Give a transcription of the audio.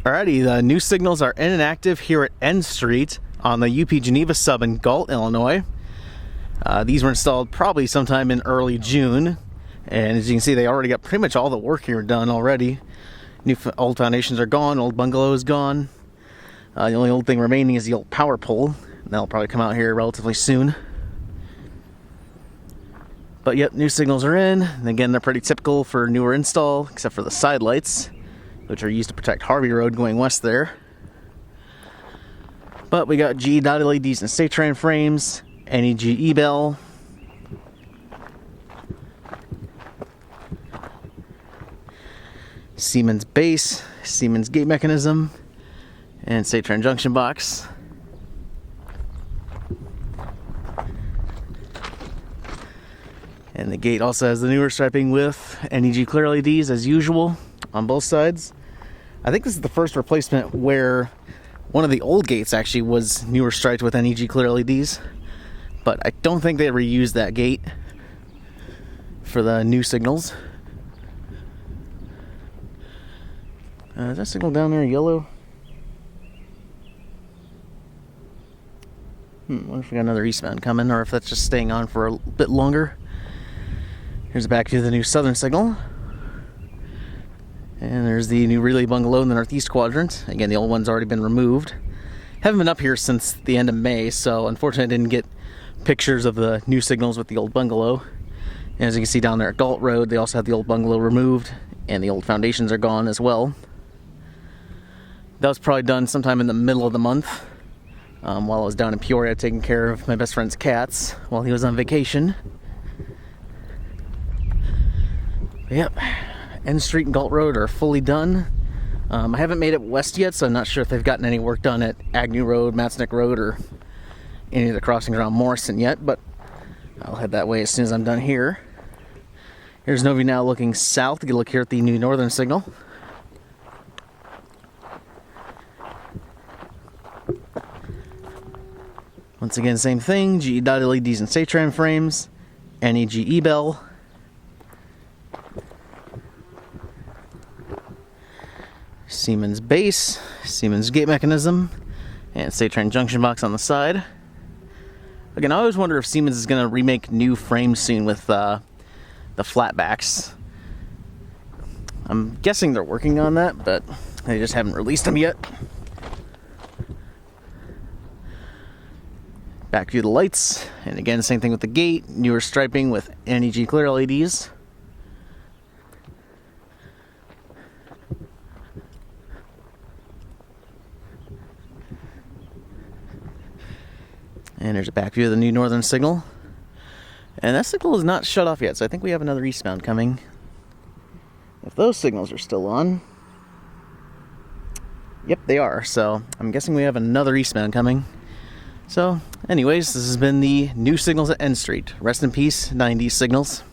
Alrighty, the new signals are in and active here at N Street on the UP Geneva Sub in Galt, Illinois. These were installed probably sometime in early June, and as you can see, they already got pretty much all the work here done already. Old foundations are gone, old bungalow is gone. The only old thing remaining is the old power pole. That'll probably come out here relatively soon. But yep, new signals are in, and again, they're pretty typical for newer install, except for the side lights, which are used to protect Harvey Road going west there. But we got GE dot LEDs and Safetran frames, NEG E Bell, Siemens base, Siemens gate mechanism, and Safetran junction box. And the gate also has the newer striping with NEG clear LEDs as usual on both sides. I think this is the first replacement where one of the old gates actually was newer striped with NEG clear LEDs, but I don't think they reused that gate for the new signals. Is that signal down there yellow? Wonder if we got another eastbound coming, or if that's just staying on for a bit longer. Here's back to the new southern signal. And there's the new relay bungalow in the northeast quadrant. Again, the old one's already been removed. Haven't been up here since the end of May, so unfortunately I didn't get pictures of the new signals with the old bungalow. And as you can see down there at Galt Road, they also have the old bungalow removed, and the old foundations are gone as well. That was probably done sometime in the middle of the month, while I was down in Peoria taking care of my best friend's cats while he was on vacation. Yep. N Street and Galt Road are fully done. I haven't made it west yet, so I'm not sure if they've gotten any work done at Agnew Road, Matsnick Road, or any of the crossings around Morrison yet, but I'll head that way as soon as I'm done here. Here's Novi now looking south to get a look here at the new northern signal. Once again, same thing, GE dot LEDs and Safetran frames, NEG E Bell, Siemens base, Siemens gate mechanism, and Safetran junction box on the side. Again, I always wonder if Siemens is going to remake new frames soon with the flatbacks. I'm guessing they're working on that, but they just haven't released them yet. Back to the lights, and again, same thing with the gate, newer striping with NEG clear LEDs. And there's a back view of the new northern signal. And that signal is not shut off yet, so I think we have another eastbound coming. If those signals are still on. Yep, they are. So I'm guessing we have another eastbound coming. So anyways, this has been the new signals at N Street. Rest in peace, 90s signals.